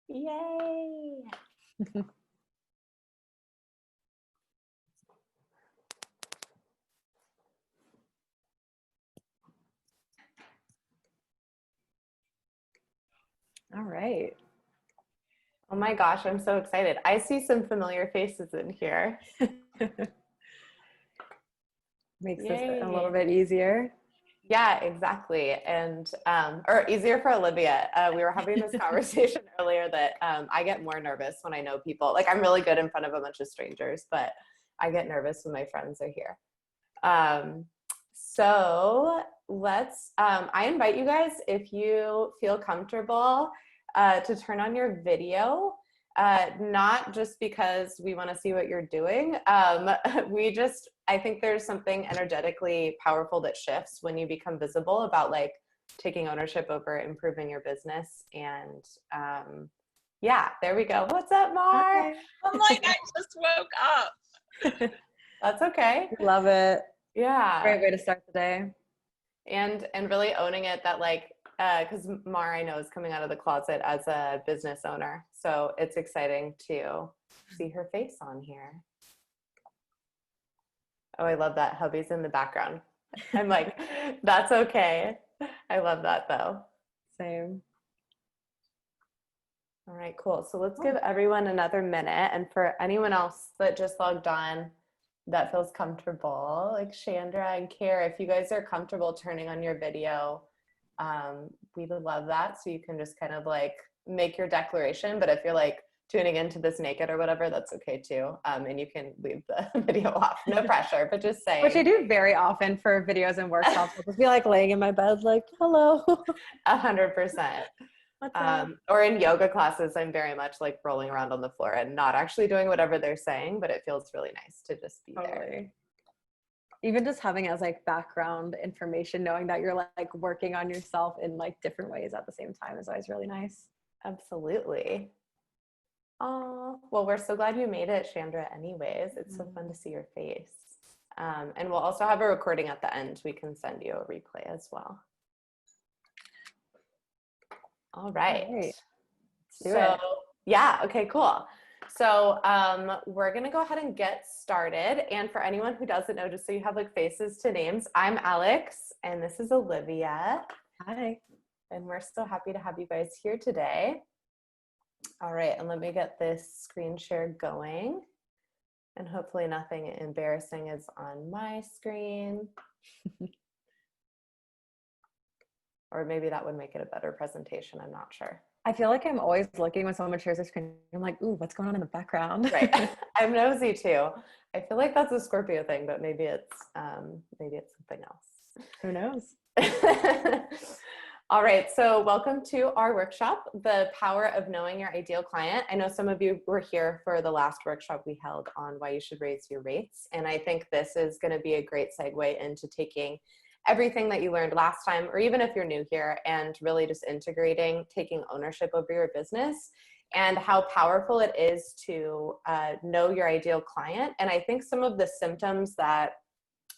Yay. All right. Oh my gosh, I'm so excited. I see some familiar faces in here. Makes this a little bit easier. Yeah, exactly. And, or easier for Olivia. We were having this conversation earlier that I get more nervous when I know people. Like, I'm really good in front of a bunch of strangers, but I get nervous when my friends are here. So let's, I invite you guys, if you feel comfortable, to turn on your video. Not just because we want to see what you're doing. I think there's something energetically powerful that shifts when you become visible about like taking ownership over improving your business. And yeah, there we go. What's up, Mar? Hi. I'm like, I just woke up. That's okay. Love it. Yeah. Great way to start the day. And really owning it that like, because Mar, I know, is coming out of the closet as a business owner. So it's exciting to see her face on here. Oh, I love that. Hubby's in the background. I'm like, that's okay. I love that though. Same. All right, cool. So let's give everyone another minute. And for anyone else that just logged on that feels comfortable, like Chandra and Kara, if you guys are comfortable turning on your video, we would love that. So you can just kind of like make your declaration. But if you're like tuning into this naked or whatever, that's okay too. And you can leave the video off. No pressure, but just saying. Which I do very often for videos and workshops. I'll just be like laying in my bed like, hello. 100%. Or in yoga classes, I'm very much like rolling around on the floor and not actually doing whatever they're saying, but it feels really nice to just be there. Even just having as like background information, knowing that you're like working on yourself in like different ways at the same time is always really nice. Absolutely. Oh, well, we're so glad you made it, Chandra, anyways. It's so fun to see your face. And we'll also have a recording at the end. We can send you a replay as well. All right. So, yeah, okay, cool. So we're going to go ahead and get started. And for anyone who doesn't know, just so you have like faces to names, I'm Alex, and this is Olivia. Hi. And we're so happy to have you guys here today. All right, and let me get this screen share going. And hopefully nothing embarrassing is on my screen. Or maybe that would make it a better presentation, I'm not sure. I feel like I'm always looking when someone shares a screen. I'm like, ooh, what's going on in the background? Right, I'm nosy too. I feel like that's a Scorpio thing, but maybe it's something else. Who knows? All right, so welcome to our workshop, The Power of Knowing Your Ideal Client. I know some of you were here for the last workshop we held on why you should raise your rates. And I think this is going to be a great segue into taking everything that you learned last time, or even if you're new here, and really just integrating, taking ownership over your business and how powerful it is to know your ideal client. And I think some of the symptoms that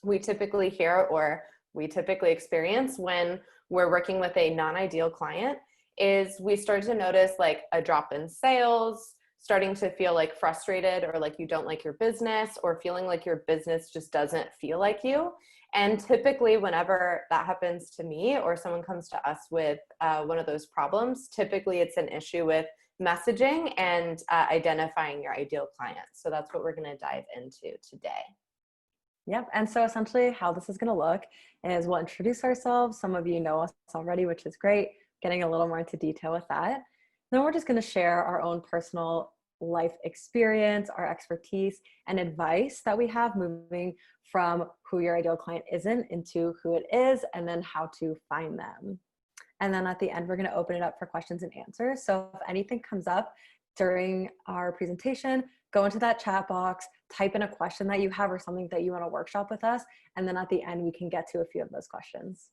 we typically hear or we typically experience when we're working with a non-ideal client is we start to notice like a drop in sales, starting to feel like frustrated or like you don't like your business, or feeling like your business just doesn't feel like you. And typically whenever that happens to me or someone comes to us with one of those problems, typically it's an issue with messaging and identifying your ideal client. So that's what we're going to dive into today. Yep. And so essentially how this is going to look is we'll introduce ourselves. Some of you know us already, which is great. Getting a little more into detail with that. Then we're just going to share our own personal life experience, our expertise, and advice that we have moving from who your ideal client isn't into who it is, and then how to find them. And then at the end, we're going to open it up for questions and answers. So if anything comes up during our presentation, go into that chat box, type in a question that you have or something that you want to workshop with us. And then at the end, we can get to a few of those questions.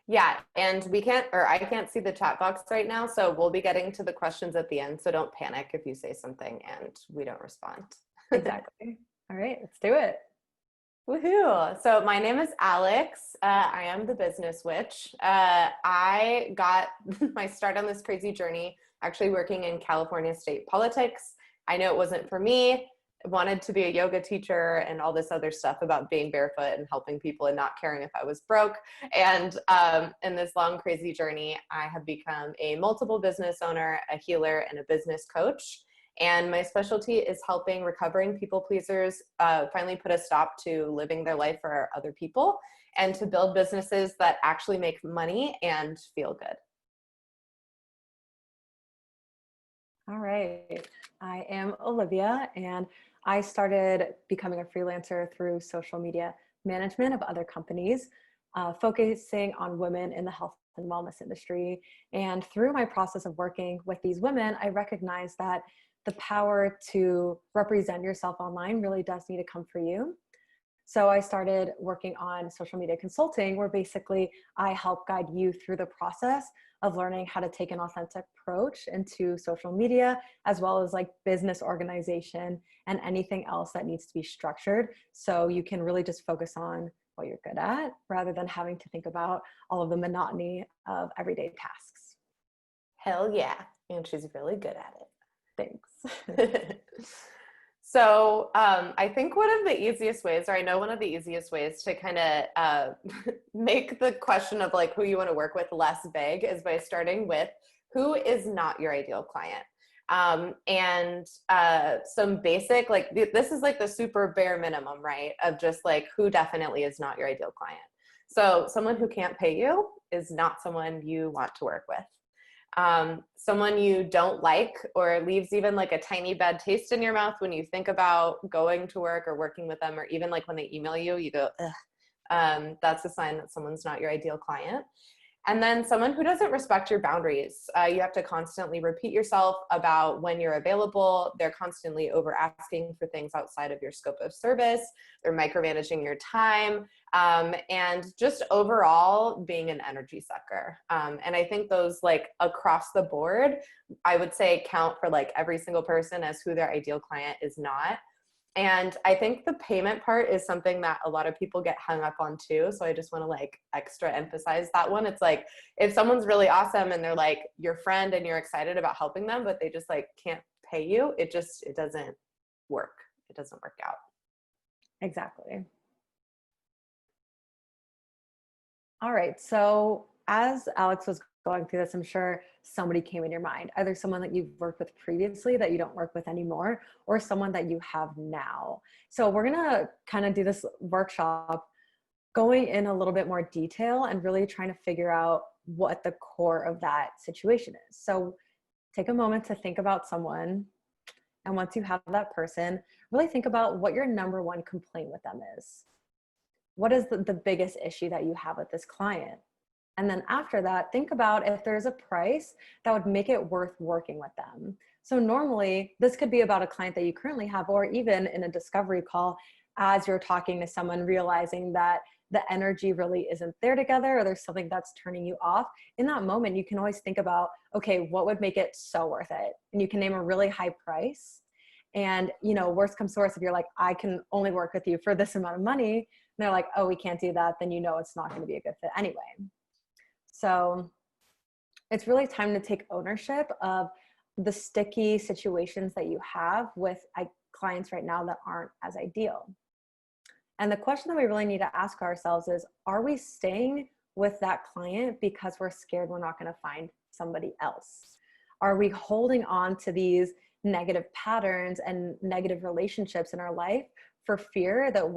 Yeah, and I can't see the chat box right now, so we'll be getting to the questions at the end. So don't panic if you say something and we don't respond. Exactly. All right, let's do it. Woohoo! So my name is Alex. I am the business witch. I got my start on this crazy journey actually working in California state politics. I know it wasn't for me. I wanted to be a yoga teacher and all this other stuff about being barefoot and helping people and not caring if I was broke. And in this long, crazy journey, I have become a multiple business owner, a healer, and a business coach. And my specialty is helping recovering people pleasers finally put a stop to living their life for other people and to build businesses that actually make money and feel good. All right. I am Olivia, and I started becoming a freelancer through social media management of other companies, focusing on women in the health and wellness industry. And through my process of working with these women, I recognized that the power to represent yourself online really does need to come from you. So I started working on social media consulting, where basically I help guide you through the process of learning how to take an authentic approach into social media, as well as like business organization and anything else that needs to be structured. So you can really just focus on what you're good at rather than having to think about all of the monotony of everyday tasks. Hell yeah. And she's really good at it. Thanks. So I think one of the easiest ways, or I know one of the easiest ways to kind of make the question of like who you want to work with less vague is by starting with who is not your ideal client. And some basic, like this is like the super bare minimum, right? Of just like who definitely is not your ideal client. So someone who can't pay you is not someone you want to work with. Someone you don't like or leaves even like a tiny bad taste in your mouth when you think about going to work or working with them, or even like when they email you, you go, ugh. That's a sign that someone's not your ideal client. And then someone who doesn't respect your boundaries. You have to constantly repeat yourself about when you're available. They're constantly over asking for things outside of your scope of service. They're micromanaging your time. And just overall being an energy sucker. And I think those like across the board, I would say count for like every single person as who their ideal client is not. And I think the payment part is something that a lot of people get hung up on too. So I just want to like extra emphasize that one. It's like, if someone's really awesome and they're like your friend and you're excited about helping them, but they just like can't pay you, it doesn't work. It doesn't work out. Exactly. All right. So as Alex was going through this, I'm sure somebody came in your mind, either someone that you've worked with previously that you don't work with anymore, or someone that you have now. So we're going to kind of do this workshop going in a little bit more detail and really trying to figure out what the core of that situation is. So take a moment to think about someone. And once you have that person, really think about what your number one complaint with them is. What is the biggest issue that you have with this client? And then after that, think about if there's a price that would make it worth working with them. So normally this could be about a client that you currently have, or even in a discovery call, as you're talking to someone, realizing that the energy really isn't there together, or there's something that's turning you off. In that moment, you can always think about, okay, what would make it so worth it? And you can name a really high price. And, you know, worst comes to worst, if you're like, I can only work with you for this amount of money, and they're like, oh, we can't do that, then you know it's not going to be a good fit anyway. So it's really time to take ownership of the sticky situations that you have with clients right now that aren't as ideal. And the question that we really need to ask ourselves is, are we staying with that client because we're scared we're not going to find somebody else? Are we holding on to these negative patterns and negative relationships in our life for fear that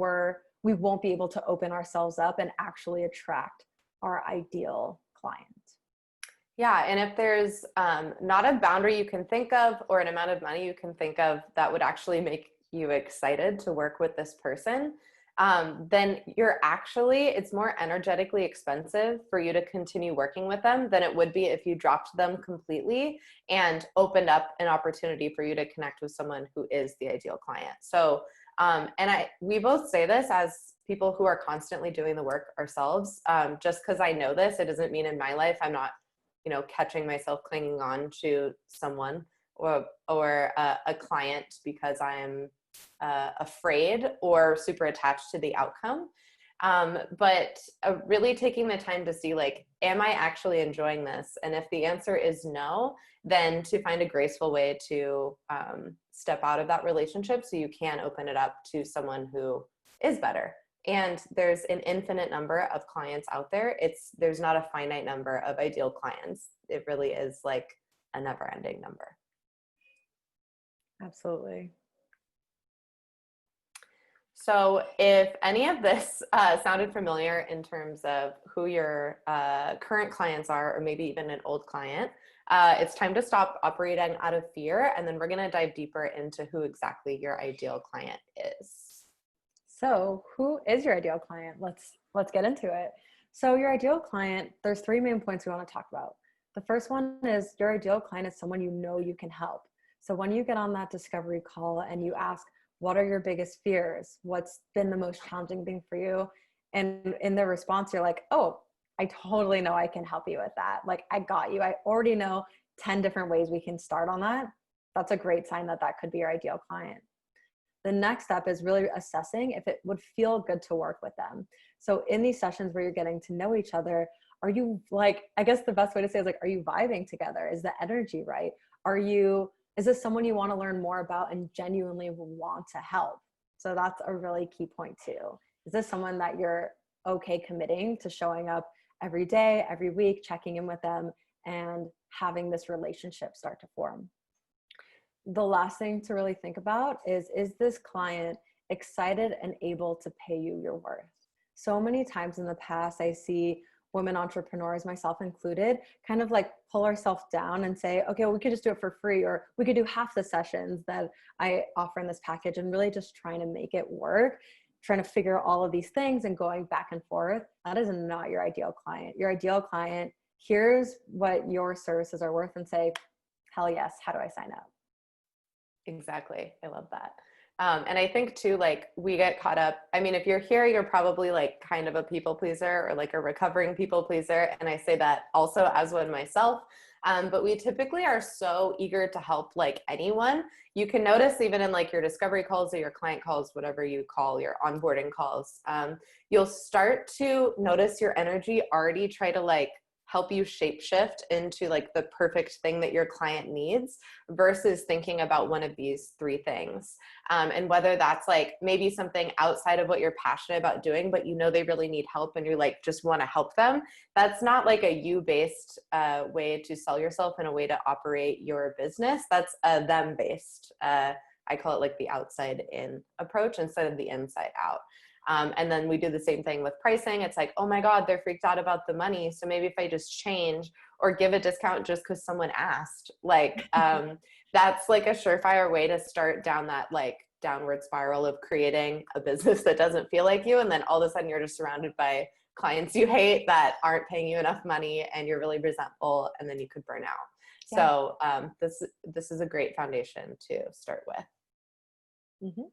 we won't be able to open ourselves up and actually attract our ideal client? Yeah, and if there's not a boundary you can think of or an amount of money you can think of that would actually make you excited to work with this person, then it's more energetically expensive for you to continue working with them than it would be if you dropped them completely and opened up an opportunity for you to connect with someone who is the ideal client. So, we both say this as people who are constantly doing the work ourselves. Just because I know this, it doesn't mean in my life I'm not, catching myself clinging on to someone or a client because I'm afraid or super attached to the outcome. But really taking the time to see, like, am I actually enjoying this? And if the answer is no, then to find a graceful way to step out of that relationship so you can open it up to someone who is better. And there's an infinite number of clients out there. There's not a finite number of ideal clients. It really is like a never-ending number. Absolutely. So if any of this sounded familiar in terms of who your current clients are, or maybe even an old client, it's time to stop operating out of fear. And then we're going to dive deeper into who exactly your ideal client is. So who is your ideal client? Let's get into it. So your ideal client, there's 3 main points we want to talk about. The first one is your ideal client is someone you know you can help. So when you get on that discovery call and you ask, what are your biggest fears? What's been the most challenging thing for you? And in their response, you're like, oh, I totally know I can help you with that. Like, I got you. I already know 10 different ways we can start on that. That's a great sign that that could be your ideal client. The next step is really assessing if it would feel good to work with them. So in these sessions where you're getting to know each other, are you like, I guess the best way to say is like, are you vibing together? Is the energy right? Is this someone you want to learn more about and genuinely want to help? So that's a really key point too. Is this someone that you're okay committing to showing up every day, every week, checking in with them and having this relationship start to form? The last thing to really think about is this client excited and able to pay you your worth? So many times in the past, I see women entrepreneurs, myself included, kind of like pull ourselves down and say, okay, well, we could just do it for free, or we could do half the sessions that I offer in this package, and really just trying to make it work, trying to figure all of these things and going back and forth. That is not your ideal client. Your ideal client, here's what your services are worth and say, hell yes, how do I sign up? Exactly. I love that. And I think too, like, we get caught up. I mean, if you're here, you're probably like kind of a people pleaser or like a recovering people pleaser. And I say that also as one myself. But we typically are so eager to help like anyone. You can notice even in like your discovery calls or your client calls, whatever you call your onboarding calls, you'll start to notice your energy already try to like help you shapeshift into like the perfect thing that your client needs versus thinking about one of these 3 things. And whether that's like maybe something outside of what you're passionate about doing, but you know they really need help and you're like, just want to help them. That's not like a you-based way to sell yourself and a way to operate your business. That's a them-based. I call it like the outside in approach instead of the inside out. And then we do the same thing with pricing. It's like, oh my God, they're freaked out about the money. So maybe if I just change or give a discount just because someone asked, like, that's like a surefire way to start down that like downward spiral of creating a business that doesn't feel like you. And then all of a sudden you're just surrounded by clients you hate that aren't paying you enough money and you're really resentful, and then you could burn out. Yeah. So this is a great foundation to start with. Mm-hmm.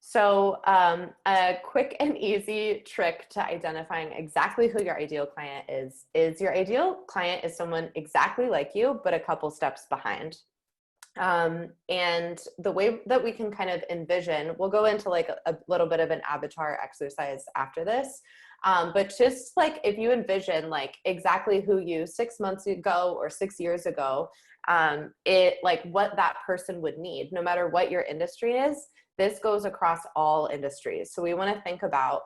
So a quick and easy trick to identifying exactly who your ideal client is your ideal client is someone exactly like you, but a couple steps behind. And the way that we can kind of envision, we'll go into like a little bit of an avatar exercise after this. But just like if you envision like exactly who you 6 months ago or 6 years ago, it like what that person would need, no matter what your industry is. This goes across all industries. So we want to think about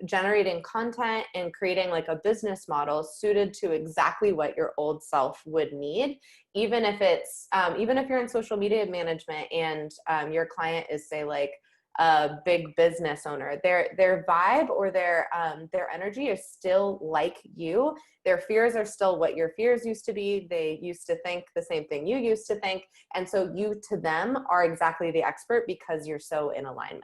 generating content and creating like a business model suited to exactly what your old self would need, even if it's even if you're in social media management and your client is, say, like a big business owner. Their vibe or their energy is still like you. Their fears are still what your fears used to be. They used to think the same thing you used to think. And so you to them are exactly the expert because you're so in alignment.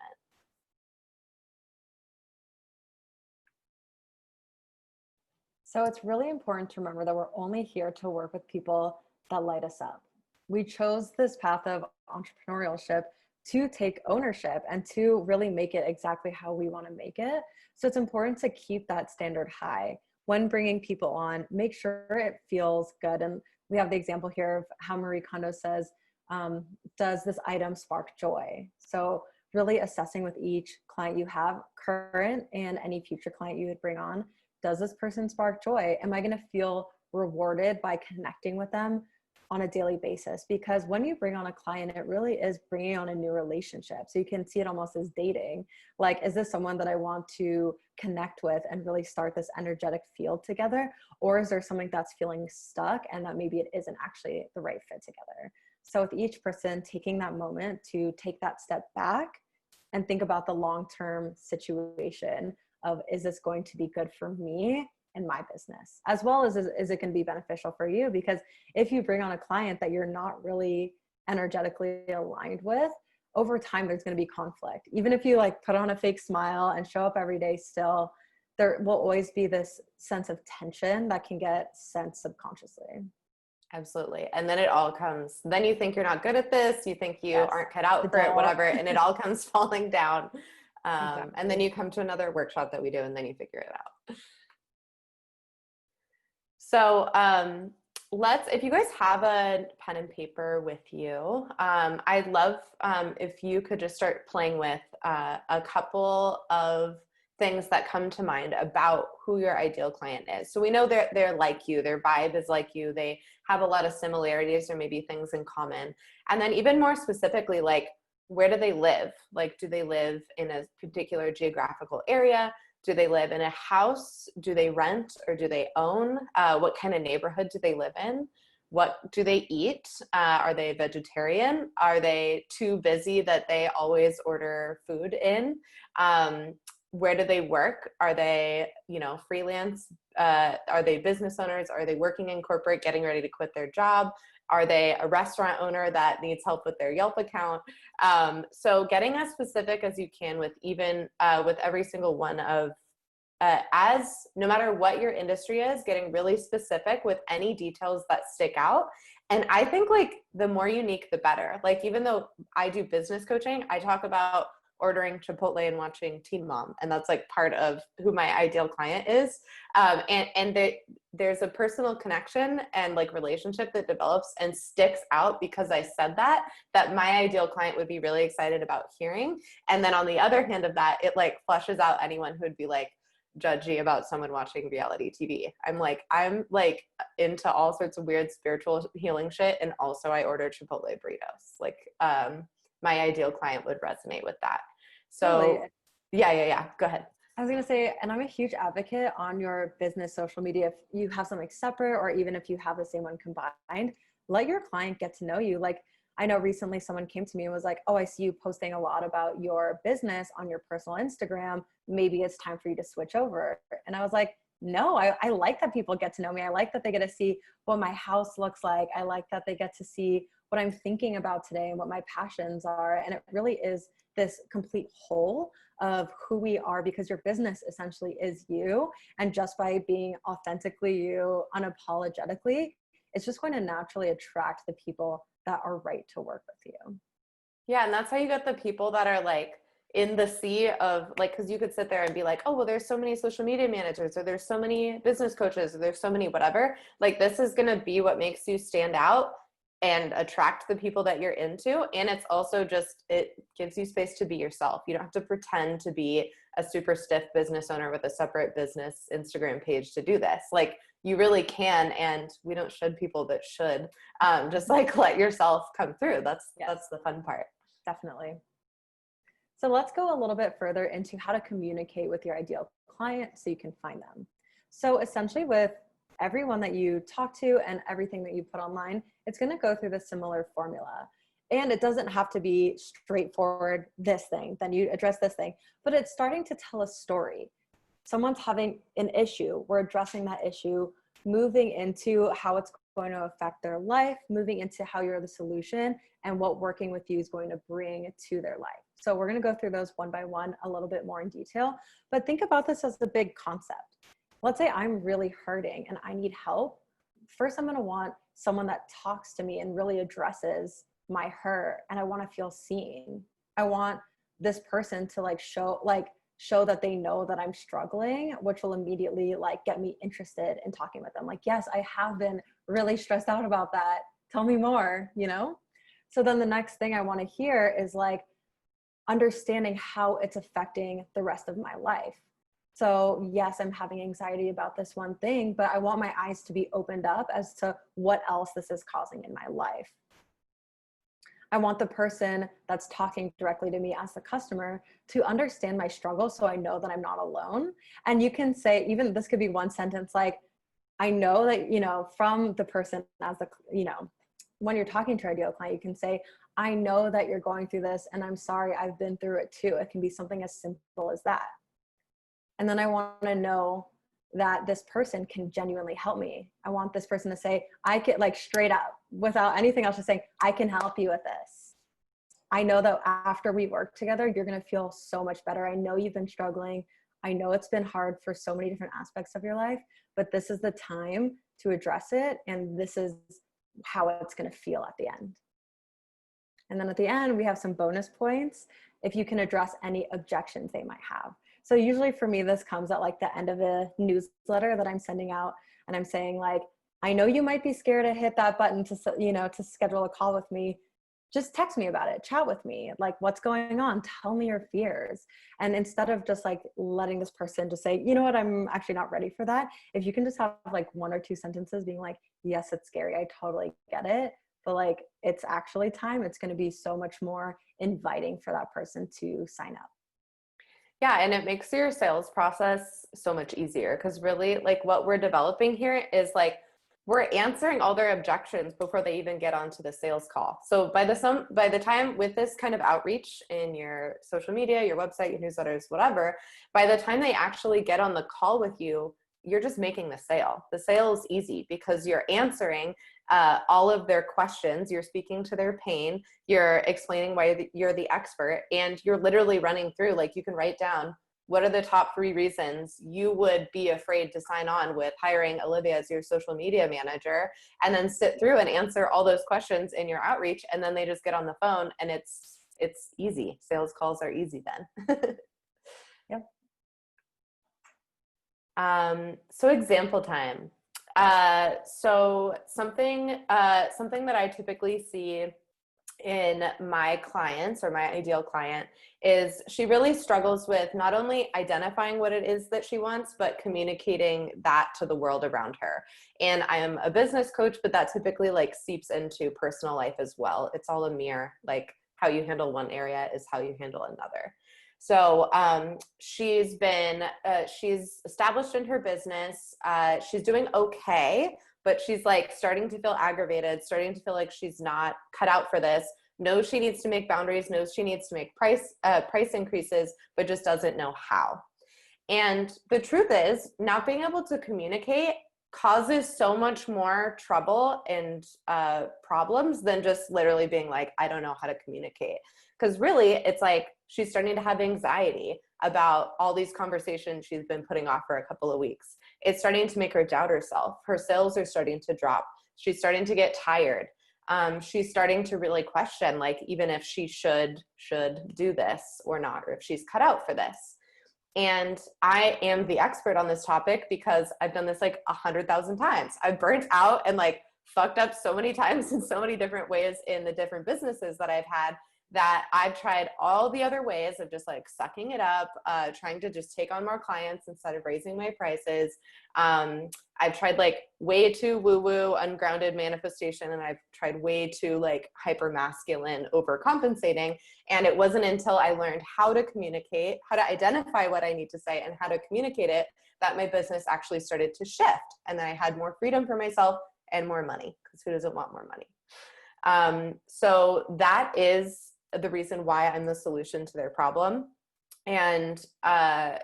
So it's really important to remember that we're only here to work with people that light us up. We chose this path of entrepreneurship to take ownership and to really make it exactly how we want to make it. So it's important to keep that standard high. When bringing people on, make sure it feels good. And we have the example here of how Marie Kondo says, Does this item spark joy? So really assessing with each client you have, current and any future client you would bring on, does this person spark joy? Am I going to feel rewarded by connecting with them on a daily basis? Because when you bring on a client, it really is bringing on a new relationship. So you can see it almost as dating. Like, is this someone that I want to connect with and really start this energetic field together? Or is there something that's feeling stuck and that maybe it isn't actually the right fit together? So with each person, taking that moment to take that step back and think about the long-term situation of, is this going to be good for me and my business, as well as is it going to be beneficial for you? Because if you bring on a client that you're not really energetically aligned with, over time there's going to be conflict. Even if you like put on a fake smile and show up every day, still there will always be this sense of tension that can get sensed subconsciously. Absolutely. And then it all comes, then you think you're not good at this, you think you Yes. aren't cut out for it, whatever, and it all comes falling down. Exactly. And then you come to another workshop that we do, and then you figure it out. So if you guys have a pen and paper with you, I'd love if you could just start playing with a couple of things that come to mind about who your ideal client is. So we know they're like you, their vibe is like you, they have a lot of similarities or maybe things in common. And then even more specifically, like, where do they live? Like, do they live in a particular geographical area? Do they live in a house? Do they rent or do they own? What kind of neighborhood do they live in? What do they eat? Are they vegetarian? Are they too busy that they always order food in? Where do they work? Are they, freelance? Are they business owners? Are they working in corporate, getting ready to quit their job? Are they a restaurant owner that needs help with their Yelp account? So getting as specific as you can with with every single one of, no matter what your industry is, getting really specific with any details that stick out. And I think like the more unique, the better. Like, even though I do business coaching, I talk about ordering Chipotle and watching Teen Mom. And that's like part of who my ideal client is. There's a personal connection and like relationship that develops and sticks out because I said that my ideal client would be really excited about hearing. And then on the other hand of that, it like flushes out anyone who would be like judgy about someone watching reality TV. I'm like into all sorts of weird spiritual healing shit. And also I order Chipotle burritos. Like, my ideal client would resonate with that. So Totally. Yeah. Go ahead. I was going to say, and I'm a huge advocate on your business social media. If you have something separate, or even if you have the same one combined, let your client get to know you. Like, I know recently someone came to me and was like, oh, I see you posting a lot about your business on your personal Instagram. Maybe it's time for you to switch over. And I was like, no, I like that people get to know me. I like that they get to see what my house looks like. I like that they get to see what I'm thinking about today and what my passions are. And it really is this complete whole of who we are, because your business essentially is you. And just by being authentically you, unapologetically, it's just going to naturally attract the people that are right to work with you. Yeah. And that's how you get the people that are like in the sea of like, because you could sit there and be like, oh, well, there's so many social media managers, or there's so many business coaches, or there's so many whatever. Like, this is going to be what makes you stand out and attract the people that you're into. And it's also just, it gives you space to be yourself. You don't have to pretend to be a super stiff business owner with a separate business Instagram page to do this. Like, you really can. And we don't should people that should, just like let yourself come through. That's the fun part. Definitely. So let's go a little bit further into how to communicate with your ideal client so you can find them. So essentially, with everyone that you talk to and everything that you put online, it's going to go through the similar formula. And it doesn't have to be straightforward, this thing, then you address this thing, but it's starting to tell a story. Someone's having an issue, we're addressing that issue, moving into how it's going to affect their life, moving into how you're the solution and what working with you is going to bring to their life. So we're going to go through those one by one a little bit more in detail, but think about this as the big concept. Let's say I'm really hurting and I need help. First, I'm going to want someone that talks to me and really addresses my hurt, and I want to feel seen. I want this person to show that they know that I'm struggling, which will immediately get me interested in talking with them. Like, yes, I have been really stressed out about that. Tell me more, So then the next thing I want to hear is like understanding how it's affecting the rest of my life. So yes, I'm having anxiety about this one thing, but I want my eyes to be opened up as to what else this is causing in my life. I want the person that's talking directly to me as the customer to understand my struggle so I know that I'm not alone. And you can say, even this could be one sentence like, I know that, you know, from the person as the, you know, when you're talking to your ideal client, you can say, I know that you're going through this and I'm sorry, I've been through it too. It can be something as simple as that. And then I want to know that this person can genuinely help me. I want this person to say, I can, like, straight up without anything else, just saying, I can help you with this. I know that after we work together, you're going to feel so much better. I know you've been struggling. I know it's been hard for so many different aspects of your life, but this is the time to address it. And this is how it's going to feel at the end. And then at the end, we have some bonus points if you can address any objections they might have. So usually for me, this comes at like the end of a newsletter that I'm sending out, and I'm saying like, I know you might be scared to hit that button to, you know, to schedule a call with me. Just text me about it, chat with me, like what's going on, tell me your fears. And instead of just like letting this person just say, you know what, I'm actually not ready for that. If you can just have like 1 or 2 sentences being like, yes, it's scary, I totally get it, but like, it's actually time, it's going to be so much more inviting for that person to sign up. Yeah, and it makes your sales process so much easier, because really like what we're developing here is like we're answering all their objections before they even get onto the sales call. So by the time with this kind of outreach in your social media, your website, your newsletters, whatever, by the time they actually get on the call with you, you're just making the sale. The sale is easy because you're answering all of their questions, you're speaking to their pain, you're explaining why you're the expert, and you're literally running through, like you can write down, what are the top 3 reasons you would be afraid to sign on with hiring Olivia as your social media manager, and then sit through and answer all those questions in your outreach, and then they just get on the phone and it's easy. Sales calls are easy then. Yep. So example time. So something that I typically see in my clients or my ideal client is she really struggles with not only identifying what it is that she wants, but communicating that to the world around her. And I am a business coach, but that typically like seeps into personal life as well. It's all a mirror, like how you handle one area is how you handle another. So she's established in her business. She's doing okay, but she's like starting to feel aggravated, starting to feel like she's not cut out for this, knows she needs to make boundaries, knows she needs to make price increases, but just doesn't know how. And the truth is, not being able to communicate causes so much more trouble and problems than just literally being like, I don't know how to communicate. Because really, it's like she's starting to have anxiety about all these conversations she's been putting off for a couple of weeks. It's starting to make her doubt herself. Her sales are starting to drop. She's starting to get tired. She's starting to really question, like, even if she should do this or not, or if she's cut out for this. And I am the expert on this topic because I've done this like 100,000 times. I've burnt out and like fucked up so many times in so many different ways in the different businesses that I've had, that I've tried all the other ways of just like sucking it up, trying to just take on more clients instead of raising my prices. I've tried like way too woo-woo, ungrounded manifestation, and I've tried way too like hyper masculine overcompensating. And it wasn't until I learned how to communicate, how to identify what I need to say and how to communicate it, that my business actually started to shift. And then I had more freedom for myself and more money, because who doesn't want more money? So that is the reason why I'm the solution to their problem. And to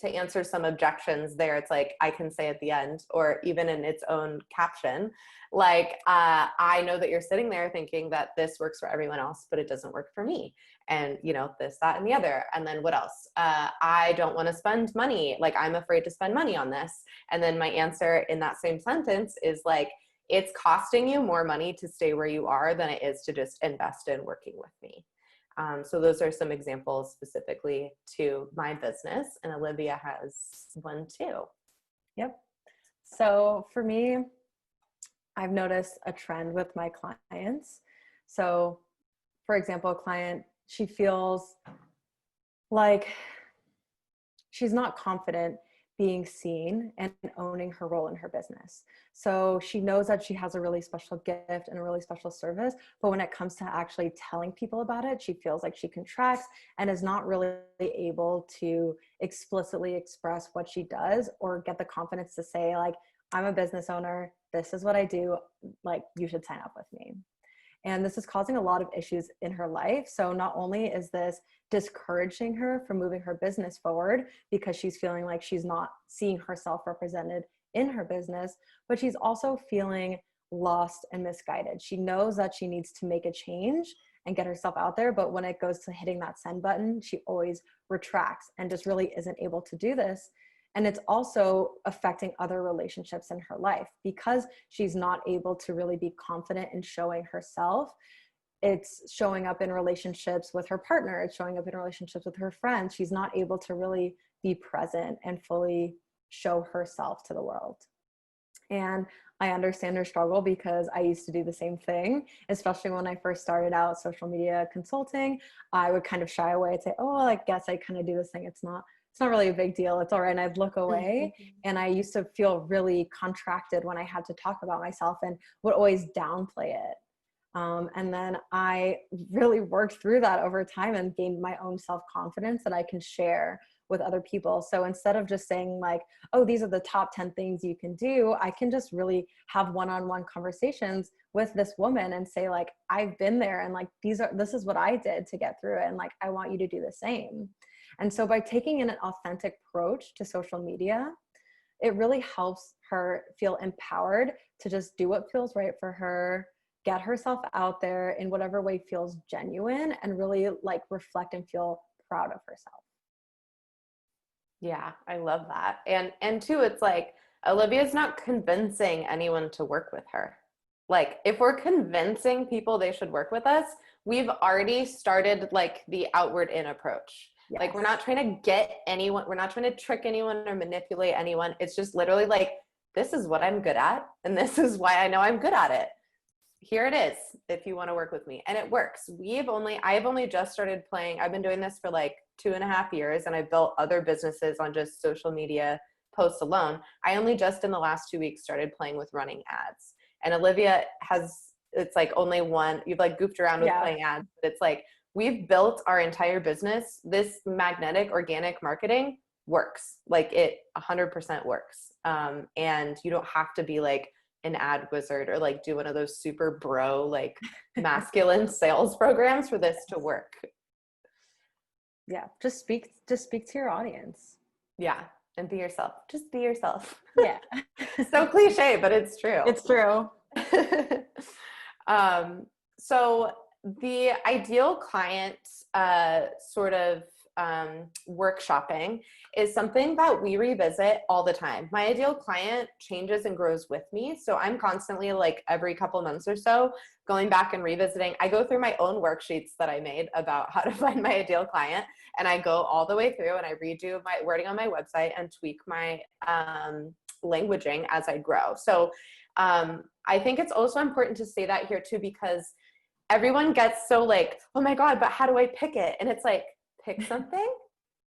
answer some objections there, it's like I can say at the end, or even in its own caption, like, I know that you're sitting there thinking that this works for everyone else, but it doesn't work for me. And, you know, this, that, and the other. And then what else? I don't want to spend money. Like, I'm afraid to spend money on this. And then my answer in that same sentence is like, it's costing you more money to stay where you are than it is to just invest in working with me. So those are some examples specifically to my business, and Olivia has one too. Yep. So for me, I've noticed a trend with my clients So for example, a client, she feels like she's not confident being seen and owning her role in her business. So she knows that she has a really special gift and a really special service, but when it comes to actually telling people about it, she feels like she contracts and is not really able to explicitly express what she does or get the confidence to say, like, I'm a business owner, this is what I do, like, you should sign up with me. And this is causing a lot of issues in her life. So not only is this discouraging her from moving her business forward because she's feeling like she's not seeing herself represented in her business, but she's also feeling lost and misguided. She knows that she needs to make a change and get herself out there, but when it goes to hitting that send button, she always retracts and just really isn't able to do this. And it's also affecting other relationships in her life because she's not able to really be confident in showing herself. It's showing up in relationships with her partner. It's showing up in relationships with her friends. She's not able to really be present and fully show herself to the world. And I understand her struggle because I used to do the same thing, especially when I first started out social media consulting. I would kind of shy away and say, oh, well, I guess I kind of do this thing. It's not really a big deal. It's all right. And I'd look away. And I used to feel really contracted when I had to talk about myself and would always downplay it. And then I really worked through that over time and gained my own self-confidence that I can share with other people. So instead of just saying like, oh, these are the top 10 things you can do, I can just really have one-on-one conversations with this woman and say like, I've been there and like, this is what I did to get through it. And like, I want you to do the same. And so by taking in an authentic approach to social media, it really helps her feel empowered to just do what feels right for her, get herself out there in whatever way feels genuine, and really like reflect and feel proud of herself. Yeah, I love that. And too, it's like Olivia's not convincing anyone to work with her. Like if we're convincing people they should work with us, we've already started like the outward in approach. Yes. Like we're not trying to get anyone, we're not trying to trick anyone or manipulate anyone. It's just literally like, this is what I'm good at, and this is why I know I'm good at it. Here it is, if you want to work with me. And it works. I've only just started playing. I've been doing this for like 2.5 years, and I've built other businesses on just social media posts alone. I only just in the last 2 weeks started playing with running ads. And Olivia it's like only one, you've like goofed around with playing ads. But it's like, we've built our entire business. This magnetic organic marketing works. Like it 100% works. And you don't have to be like an ad wizard or like do one of those super bro, like masculine sales programs for this to work. Yeah. Just speak to your audience. Yeah. And be yourself. Just be yourself. Yeah. So cliche, but it's true. It's true. So the ideal client sort of workshopping is something that we revisit all the time. My ideal client changes and grows with me. So I'm constantly like every couple months or so going back and revisiting. I go through my own worksheets that I made about how to find my ideal client, and I go all the way through and I redo my wording on my website and tweak my languaging as I grow. So I think it's also important to say that here too, because everyone gets so like, oh my God, but how do I pick it? And it's like, pick something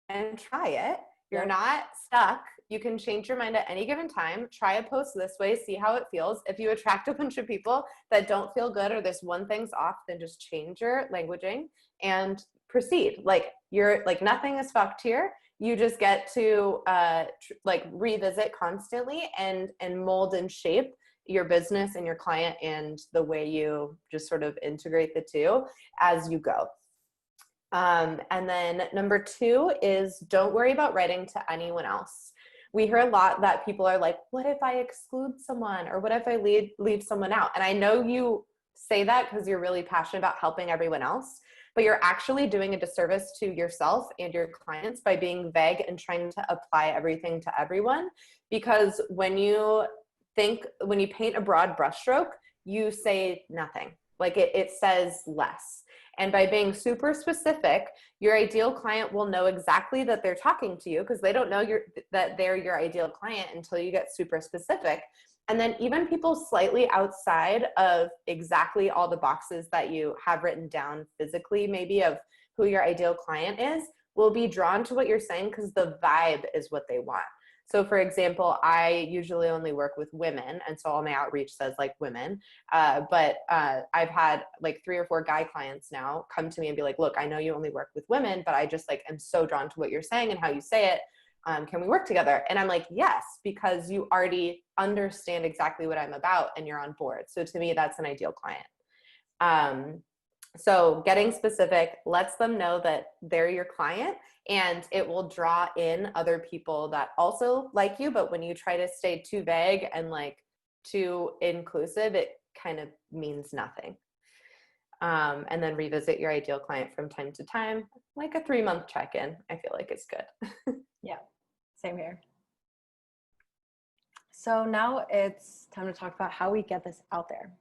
and try it. You're not stuck. You can change your mind at any given time. Try a post this way, see how it feels. If you attract a bunch of people that don't feel good or this one thing's off, then just change your languaging and proceed. Like you're like, nothing is fucked here. You just get to like revisit constantly and mold and shape your business and your client and the way you just sort of integrate the two as you go. And then number 2 is don't worry about writing to anyone else. We hear a lot that people are like, what if I exclude someone? Or what if I leave someone out? And I know you say that because you're really passionate about helping everyone else, but you're actually doing a disservice to yourself and your clients by being vague and trying to apply everything to everyone. Because when you paint a broad brushstroke, you say nothing. Like it says less. And by being super specific, your ideal client will know exactly that they're talking to you, because they don't know that they're your ideal client until you get super specific. And then even people slightly outside of exactly all the boxes that you have written down physically, maybe of who your ideal client is, will be drawn to what you're saying because the vibe is what they want. So for example, I usually only work with women, and so all my outreach says like women, but I've had like 3 or 4 guy clients now come to me and be like, look, I know you only work with women, but I just like am so drawn to what you're saying and how you say it. Can we work together? And I'm like, yes, because you already understand exactly what I'm about and you're on board. So to me, that's an ideal client. So getting specific lets them know that they're your client, and it will draw in other people that also like you. But when you try to stay too vague and like too inclusive, it kind of means nothing. And then revisit your ideal client from time to time, like a 3-month check-in. I feel like it's good. Yeah, same here. So now it's time to talk about how we get this out there.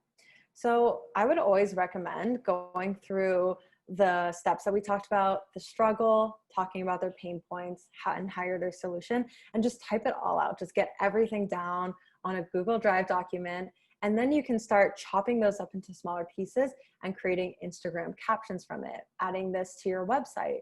So I would always recommend going through the steps that we talked about, the struggle, talking about their pain points, and how their solution, and just type it all out. Just get everything down on a Google Drive document. And then you can start chopping those up into smaller pieces and creating Instagram captions from it, adding this to your website,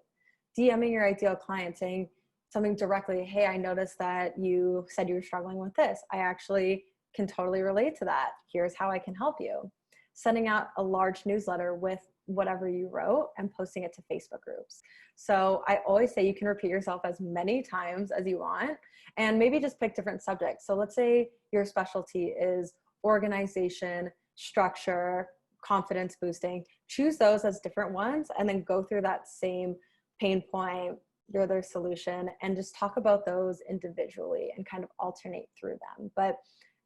DMing your ideal client, saying something directly, hey, I noticed that you said you were struggling with this. I actually can totally relate to that. Here's how I can help you. Sending out a large newsletter with whatever you wrote and posting it to Facebook groups. So I always say you can repeat yourself as many times as you want, and maybe just pick different subjects. So let's say your specialty is organization, structure, confidence boosting. Choose those as different ones and then go through that same pain point, their solution, and just talk about those individually and kind of alternate through them. But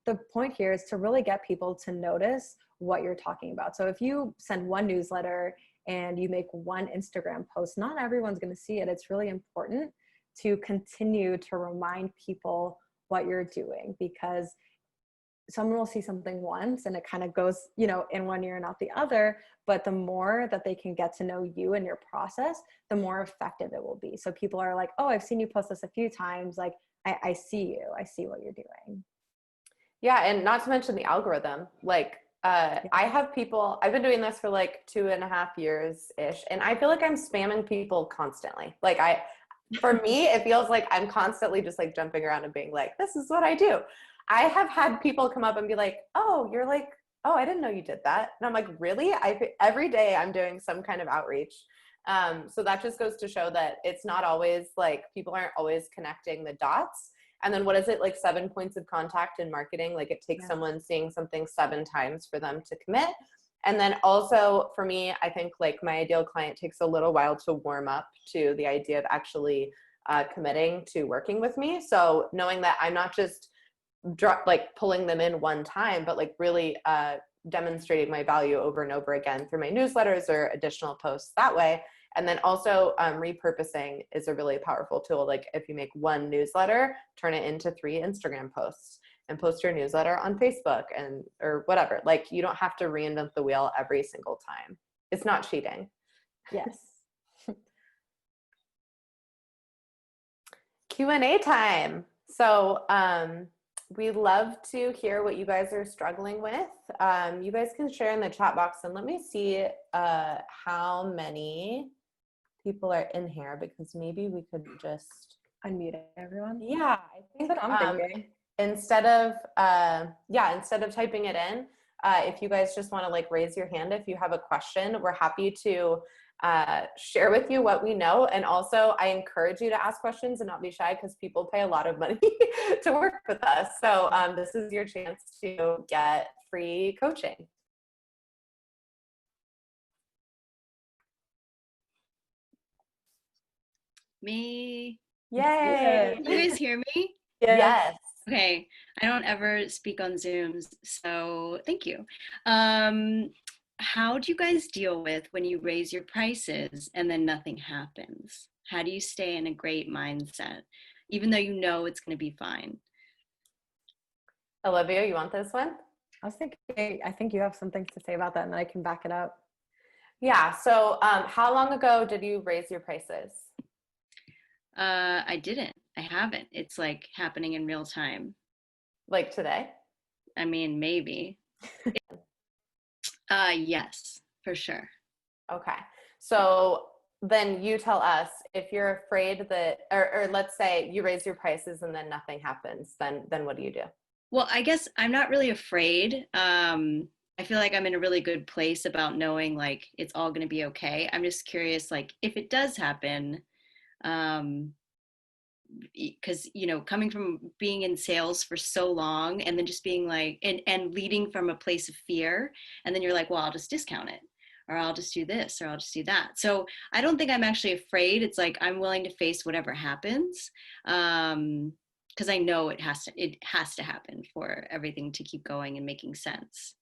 the point here is to really get people to notice what you're talking about. So if you send one newsletter and you make one Instagram post, not everyone's going to see it. It's really important to continue to remind people what you're doing, because someone will see something once and it kind of goes, in one ear and out the other. But the more that they can get to know you and your process, the more effective it will be. So people are like, oh, I've seen you post this a few times. Like, I see you. I see what you're doing. Yeah, and not to mention the algorithm. Like, I have people, I've been doing this for like 2.5 years-ish, and I feel like I'm spamming people constantly. Like for me, it feels like I'm constantly just like jumping around and being like, this is what I do. I have had people come up and be like, oh, you're like, oh, I didn't know you did that. And I'm like, really? Every day I'm doing some kind of outreach. So that just goes to show that it's not always like, people aren't always connecting the dots. And then what is it, like 7 points of contact in marketing? Like it takes someone seeing something 7 times for them to commit. And then also for me, I think like my ideal client takes a little while to warm up to the idea of actually committing to working with me. So knowing that I'm not just like pulling them in one time, but like really demonstrating my value over and over again through my newsletters or additional posts that way. And then also repurposing is a really powerful tool. Like if you make one newsletter, turn it into 3 Instagram posts and post your newsletter on Facebook or whatever. Like you don't have to reinvent the wheel every single time. It's not cheating. Yes. Q&A time. So we love to hear what you guys are struggling with. You guys can share in the chat box, and let me see how many people are in here, because maybe we could just Unmute everyone. Yeah, I think that's what I'm thinking. Instead of typing it in, if you guys just want to like raise your hand if you have a question, we're happy to share with you what we know. And also I encourage you to ask questions and not be shy, because people pay a lot of money to work with us. So this is your chance to get free coaching. Me. Yay! You guys hear me? Yes. Okay. I don't ever speak on Zooms, so thank you. How do you guys deal with when you raise your prices and then nothing happens? How do you stay in a great mindset, even though you know it's going to be fine? Olivia, you want this one? I was thinking, I think you have some things to say about that and then I can back it up. Yeah. So how long ago did you raise your prices? I didn't. I haven't. It's like happening in real time. Like today? I mean, maybe. Yes, for sure. Okay. So then you tell us if you're afraid that, or let's say you raise your prices and then nothing happens, then what do you do? Well, I guess I'm not really afraid. I feel like I'm in a really good place about knowing like it's all going to be okay. I'm just curious, like if it does happen, um, because coming from being in sales for so long and then just being like and leading from a place of fear, and then you're like, well, I'll just discount it, or I'll just do this, or I'll just do that. So I don't think I'm actually afraid. It's like I'm willing to face whatever happens, because I know it has to happen for everything to keep going and making sense.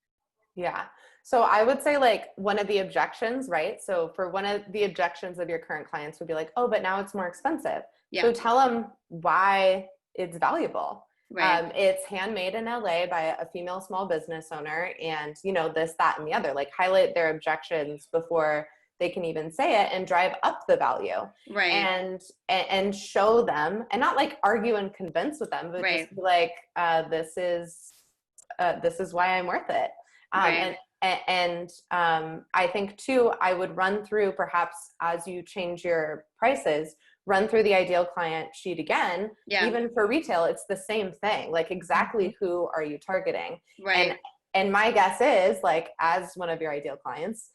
Yeah. So I would say like one of the objections, right? So for one of the objections of your current clients would be like, oh, but now it's more expensive. Yeah. So tell them why it's valuable. Right. It's handmade in LA by a female small business owner, and this, that, and the other. Like highlight their objections before they can even say it, and drive up the value, Right. and show them, and not like argue and convince with them, but Right. just be like, this is why I'm worth it. Right. I think too, I would run through, perhaps as you change your prices, run through the ideal client sheet again. Yeah. Even for retail, it's the same thing. Like exactly who are you targeting? Right. And my guess is, like, as one of your ideal clients,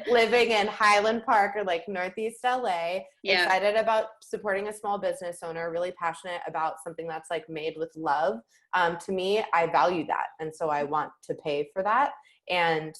living in Highland Park or like Northeast LA, Yeah. excited about supporting a small business owner, really passionate about something that's like made with love. To me, I value that. And so I want to pay for that. And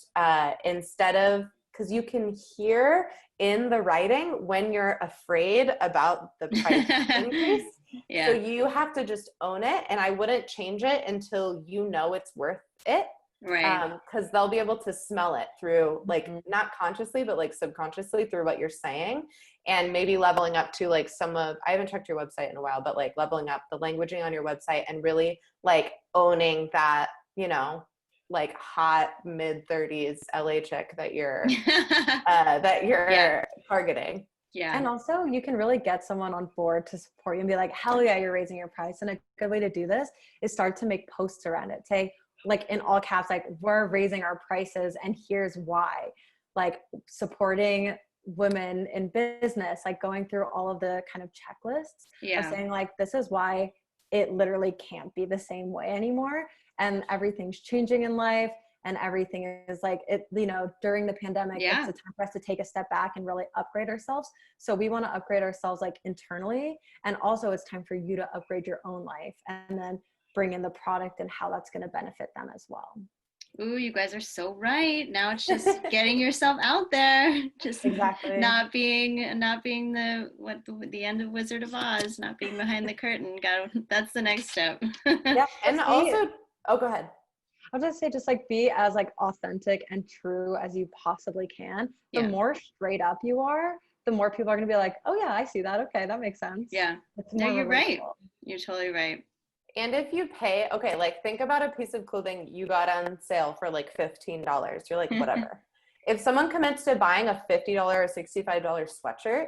instead of, because you can hear in the writing when you're afraid about the price increase. Yeah. So you have to just own it. And I wouldn't change it until you know it's worth it. Right. Because they'll be able to smell it through, like, not consciously, but like subconsciously through what you're saying. And maybe leveling up to like I haven't checked your website in a while, but like leveling up the languaging on your website and really like owning that, like hot mid-30s LA chick that you're Yeah. targeting. Yeah. And also you can really get someone on board to support you and be like, hell yeah, you're raising your price. And a good way to do this is start to make posts around it. Say, like in all caps, like we're raising our prices and here's why. Like supporting women in business, like going through all of the kind of checklists of saying like, this is why it literally can't be the same way anymore. And everything's changing in life. And everything is like it, during the pandemic, it's a time for us to take a step back and really upgrade ourselves. So we want to upgrade ourselves like internally. And also it's time for you to upgrade your own life and then bring in the product and how that's going to benefit them as well. Ooh, you guys are so right. Now it's just getting yourself out there. Just exactly. not being the end of Wizard of Oz, not being behind the curtain. That's the next step. Yeah. And also, go ahead. I'll just say, just like be as like authentic and true as you possibly can. The more straight up you are, the more people are going to be like, oh yeah, I see that. Okay, that makes sense. Yeah. No, you're right. You're totally right. And if you pay, okay, like think about a piece of clothing you got on sale for like $15. You're like, whatever. If someone commits to buying a $50 or $65 sweatshirt,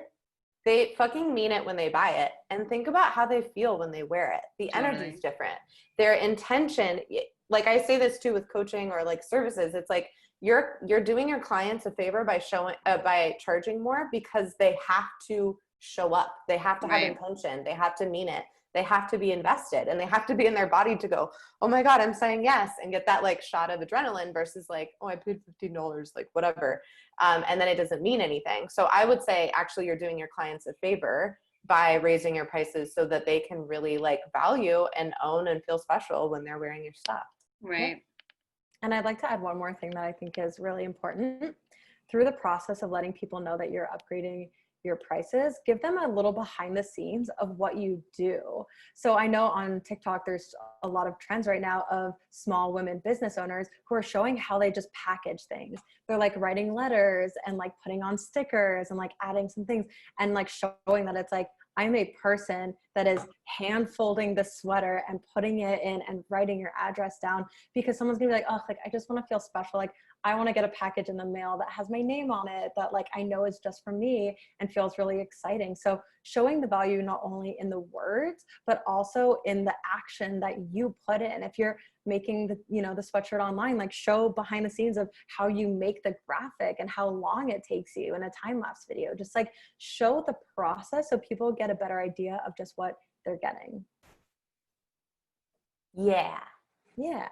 they fucking mean it when they buy it. And think about how they feel when they wear it. The energy is different. Their intention, like I say this too with coaching or like services, it's like you're doing your clients a favor by by charging more because they have to show up. They have to have intention. They have to mean it. They have to be invested, and they have to be in their body to go, oh my God, I'm saying yes, and get that like shot of adrenaline versus like, oh, I paid $15, like whatever. And then it doesn't mean anything. So I would say actually you're doing your clients a favor by raising your prices so that they can really like value and own and feel special when they're wearing your stuff. Right. Yep. And I'd like to add one more thing that I think is really important. Through the process of letting people know that you're upgrading your prices, give them a little behind the scenes of what you do. So I know on TikTok, there's a lot of trends right now of small women business owners who are showing how they just package things. They're like writing letters and like putting on stickers and like adding some things and like showing that it's like, I'm a person that is hand folding the sweater and putting it in and writing your address down, because someone's gonna be like, oh, like, I just want to feel special. Like, I want to get a package in the mail that has my name on it, that like I know is just for me and feels really exciting. So showing the value not only in the words, but also in the action that you put in. If you're making the, you know, the sweatshirt online, like show behind the scenes of how you make the graphic and how long it takes you in a time-lapse video. Just like show the process so people get a better idea of just what they're getting. Yeah. Yeah.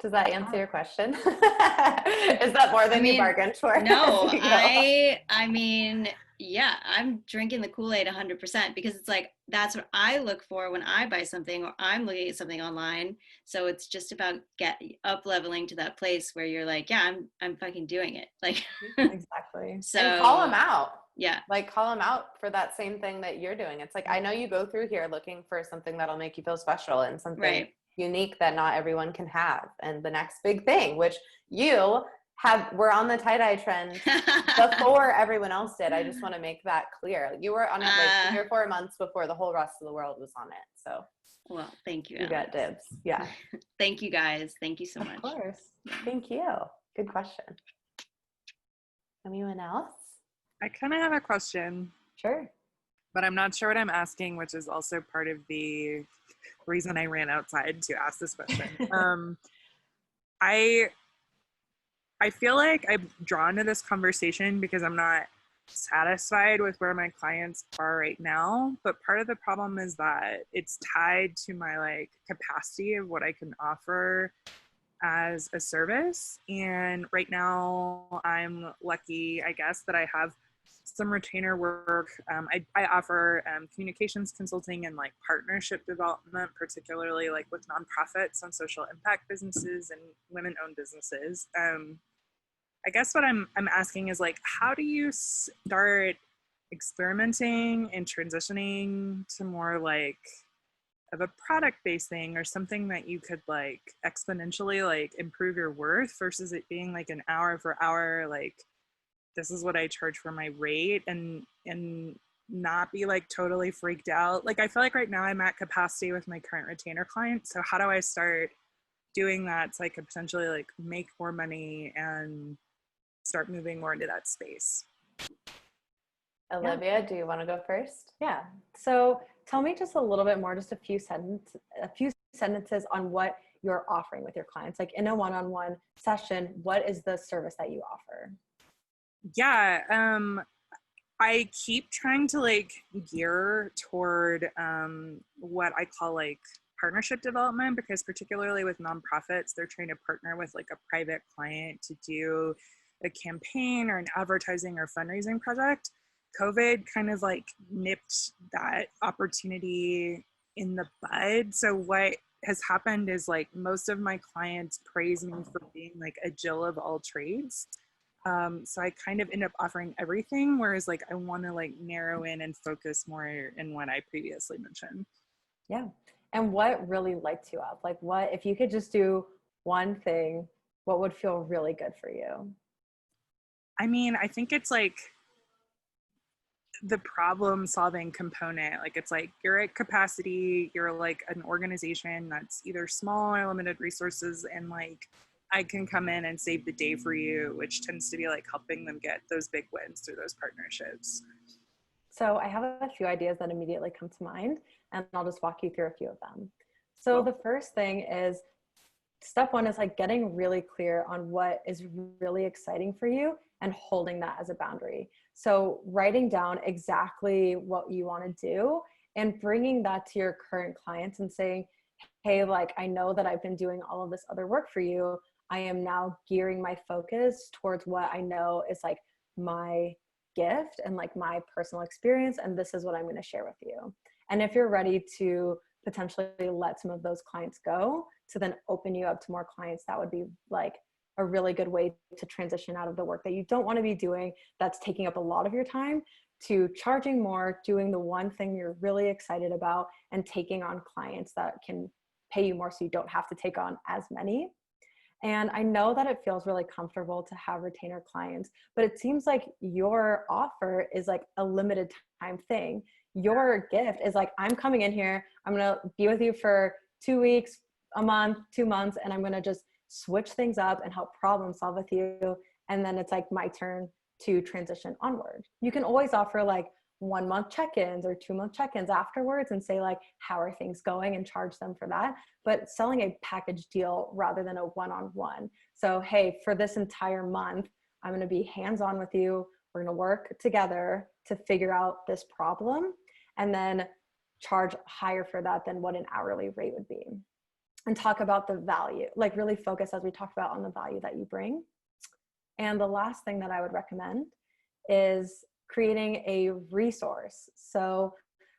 Does that answer your question? Is that more than you bargained for? No, I mean, yeah, I'm drinking the Kool-Aid 100% because it's like, that's what I look for when I buy something or I'm looking at something online. So it's just about up leveling to that place where you're like, yeah, I'm fucking doing it. Like, exactly. So and call them out. Yeah. Like call them out for that same thing that you're doing. It's like, I know you go through here looking for something that'll make you feel special and something unique that not everyone can have. And the next big thing, which you were on the tie-dye trend before everyone else did. I just want to make that clear. You were on it like 3 or 4 months before the whole rest of the world was on it. So well, thank you. You got dibs. Yeah. Thank you guys. Thank you so much. Of course. Thank you. Good question. Anyone else? I kind of have a question. Sure. But I'm not sure what I'm asking, which is also part of the reason I ran outside to ask this question. I feel like I'm drawn to this conversation because I'm not satisfied with where my clients are right now. But part of the problem is that it's tied to my like capacity of what I can offer as a service. And right now I'm lucky, I guess, that I have some retainer work. I offer communications consulting and like partnership development, particularly like with nonprofits and social impact businesses and women-owned businesses. I guess what I'm asking is like, how do you start experimenting and transitioning to more like of a product-based thing or something that you could like exponentially like improve your worth versus it being like an hour for hour, like this is what I charge for my rate, and not be like totally freaked out. Like I feel like right now I'm at capacity with my current retainer clients. So how do I start doing that so I could potentially like make more money and start moving more into that space? Olivia, do you want to go first? Yeah. So tell me just a little bit more, just a few sentences on what you're offering with your clients. Like in a one-on-one session, what is the service that you offer? Yeah, I keep trying to like gear toward what I call like partnership development, because particularly with nonprofits, they're trying to partner with like a private client to do a campaign or an advertising or fundraising project. COVID kind of like nipped that opportunity in the bud. So what has happened is like most of my clients praise me for being like a Jill of all trades. So I kind of end up offering everything, whereas like I want to like narrow in and focus more in what I previously mentioned. Yeah. And what really lights you up? Like what, if you could just do one thing, what would feel really good for you? I mean, I think it's like the problem solving component. Like it's like you're at capacity, you're like an organization that's either small or limited resources, and like I can come in and save the day for you, which tends to be like helping them get those big wins through those partnerships. So I have a few ideas that immediately come to mind, and I'll just walk you through a few of them. So the first thing is, step one is like getting really clear on what is really exciting for you and holding that as a boundary. So writing down exactly what you want to do and bringing that to your current clients and saying, hey, like, I know that I've been doing all of this other work for you. I am now gearing my focus towards what I know is like my gift and like my personal experience. And this is what I'm going to share with you. And if you're ready to potentially let some of those clients go to then open you up to more clients, that would be like a really good way to transition out of the work that you don't want to be doing, that's taking up a lot of your time, to charging more, doing the one thing you're really excited about, and taking on clients that can pay you more so you don't have to take on as many. And I know that it feels really comfortable to have retainer clients, but it seems like your offer is like a limited time thing. Your gift is like, I'm coming in here, I'm going to be with you for 2 weeks, a month, 2 months, and I'm going to just switch things up and help problem solve with you. And then it's like my turn to transition onward. You can always offer like 1 month check-ins or 2 month check-ins afterwards and say like, how are things going, and charge them for that. But selling a package deal rather than a one-on-one. So, hey, for this entire month, I'm going to be hands-on with you. We're going to work together to figure out this problem, and then charge higher for that than what an hourly rate would be. And talk about the value, like really focus, as we talked about, on the value that you bring. And the last thing that I would recommend is creating a resource. So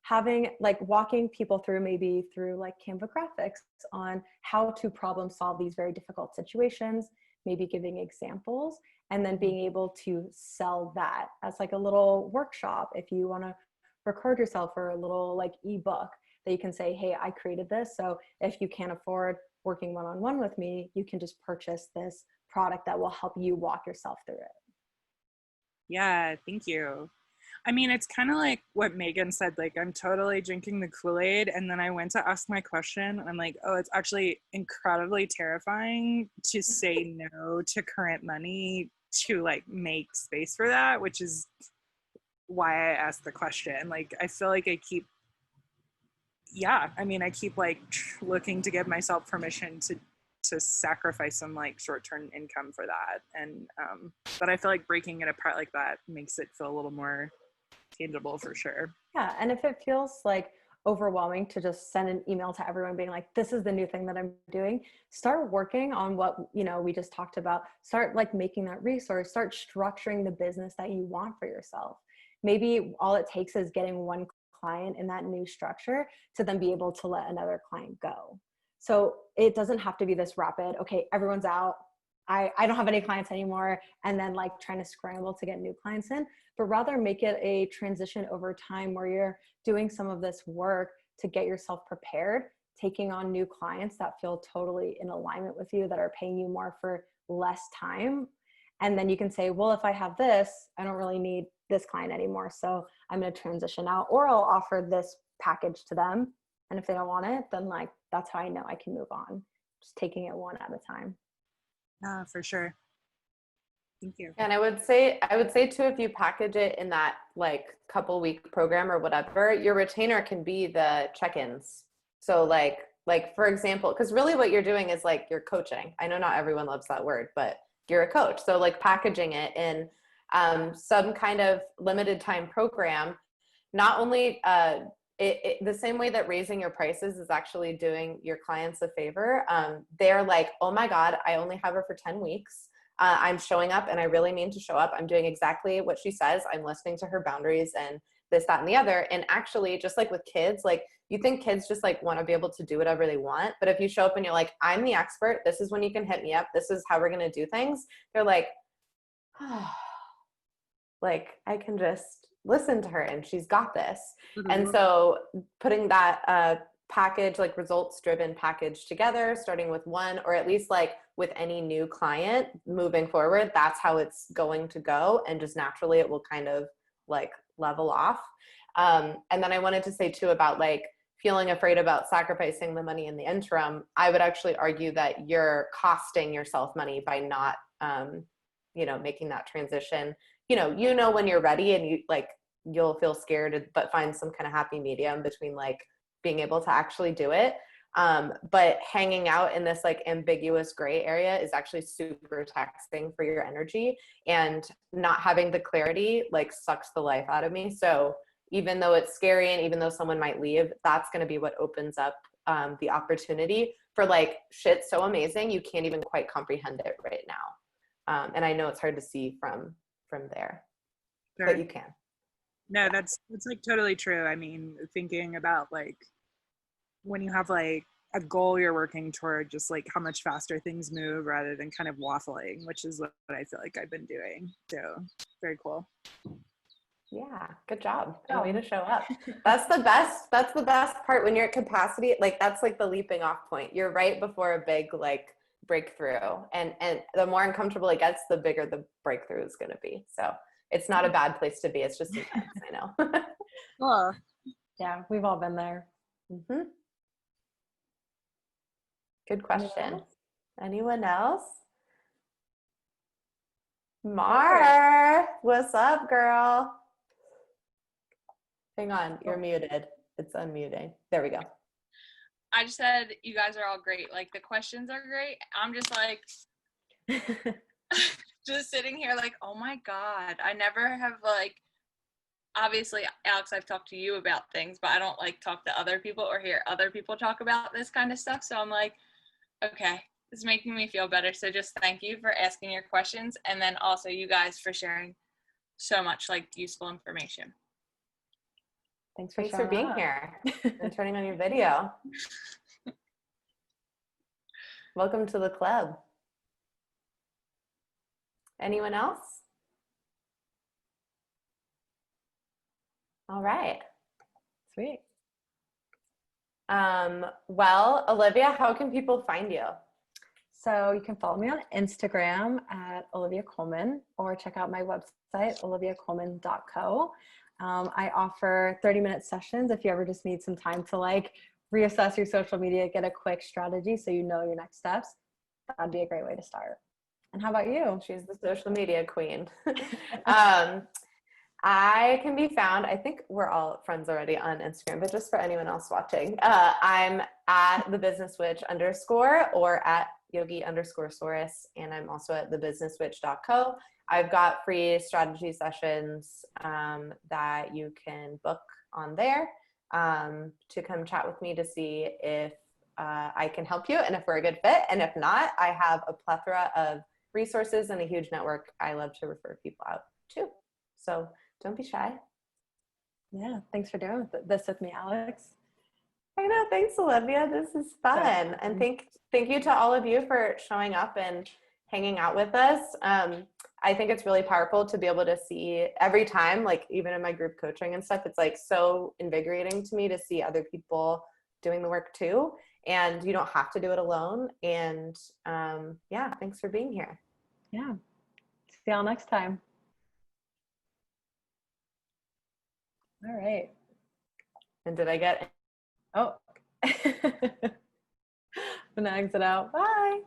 having like walking people through, maybe through like Canva graphics, on how to problem solve these very difficult situations, maybe giving examples, and then being able to sell that as like a little workshop. If you want to record yourself, or a little like ebook that you can say, hey, I created this. So if you can't afford working one-on-one with me, you can just purchase this product that will help you walk yourself through it. Yeah, thank you. I mean, it's kind of like what Megan said, like, I'm totally drinking the Kool-Aid. And then I went to ask my question, and I'm like, oh, it's actually incredibly terrifying to say no to current money to like make space for that, which is why I asked the question. Like, I feel like I keep like looking to give myself permission to sacrifice some like short-term income for that. And but I feel like breaking it apart like that makes it feel a little more tangible, for sure. Yeah. And if it feels like overwhelming to just send an email to everyone being like, this is the new thing that I'm doing, start working on what, you know, we just talked about. Start like making that resource, start structuring the business that you want for yourself. Maybe all it takes is getting one client in that new structure to then be able to let another client go. So it doesn't have to be this rapid, okay, everyone's out, I don't have any clients anymore, and then like trying to scramble to get new clients in, but rather make it a transition over time where you're doing some of this work to get yourself prepared, taking on new clients that feel totally in alignment with you, that are paying you more for less time. And then you can say, well, if I have this, I don't really need this client anymore, so I'm going to transition out, or I'll offer this package to them. And if they don't want it, then like, that's how I know I can move on. Just taking it one at a time. For sure. Thank you. And I would say too, if you package it in that like couple week program or whatever, your retainer can be the check-ins. So like for example, because really what you're doing is like you're coaching. I know not everyone loves that word, but you're a coach. So like packaging it in some kind of limited time program, not only the same way that raising your prices is actually doing your clients a favor. They're like, oh my God, I only have her for 10 weeks. I'm showing up, and I really mean to show up. I'm doing exactly what she says. I'm listening to her boundaries and this, that, and the other. And actually, just like with kids, like you think kids just like want to be able to do whatever they want. But if you show up and you're like, I'm the expert, this is when you can hit me up, this is how we're going to do things, they're like, oh, like I can just listen to her and she's got this. Mm-hmm. And so putting that package, like results driven package together, starting with one, or at least like with any new client moving forward, that's how it's going to go. And just naturally it will kind of like level off. And then I wanted to say too about like feeling afraid about sacrificing the money in the interim. I would actually argue that you're costing yourself money by not, making that transition. You know when you're ready, and you'll feel scared, but find some kind of happy medium between like being able to actually do it. But hanging out in this like ambiguous gray area is actually super taxing for your energy, and not having the clarity like sucks the life out of me. So even though it's scary, and even though someone might leave, that's going to be what opens up the opportunity for like shit so amazing you can't even quite comprehend it right now. And I know it's hard to see from there, sure. But you can. No, that's like totally true. I mean, thinking about like when you have like a goal you're working toward, just like how much faster things move rather than kind of waffling, which is what I feel like I've been doing. So very cool. Yeah, good job. And way to show up. That's the best part when you're at capacity. Like that's like the leaping off point. You're right before a big like breakthrough. And the more uncomfortable it gets, the bigger the breakthrough is going to be. So it's not a bad place to be. It's just intense, I know. Cool. Yeah, we've all been there. Mm-hmm. Good question. Anyone else? Mar, what's up, girl? Hang on, you're muted. It's unmuting. There we go. I just said you guys are all great. Like the questions are great. I'm just like just sitting here like, oh my God. I never have like, obviously, Alex, I've talked to you about things, but I don't like talk to other people or hear other people talk about this kind of stuff. So I'm like, okay, it's making me feel better. So just thank you for asking your questions. And then also you guys for sharing so much like useful information. Thanks for being here and turning on your video. Welcome to the club. Anyone else? All right. Sweet. Well, Olivia, how can people find you? So you can follow me on Instagram at Olivia Coleman, or check out my website, oliviacoleman.co. I offer 30-minute sessions if you ever just need some time to like reassess your social media, get a quick strategy so you know your next steps. That'd be a great way to start. And how about you? She's the social media queen. I can be found, I think we're all friends already on Instagram, but just for anyone else watching, I'm at thebusinesswitch_ or at yogi_saurus, and I'm also at thebusinesswitch.co. I've got free strategy sessions that you can book on there to come chat with me to see if I can help you and if we're a good fit. And if not, I have a plethora of resources and a huge network I love to refer people out to. So don't be shy. Yeah, thanks for doing this with me, Alex. I know, thanks, Olivia. This is fun. And thank you to all of you for showing up and hanging out with us. I think it's really powerful to be able to see every time, like even in my group coaching and stuff, it's like so invigorating to me to see other people doing the work too. And you don't have to do it alone. And yeah, thanks for being here. Yeah. See y'all next time. All right. And did I get... Oh. I'm gonna exit out. Bye.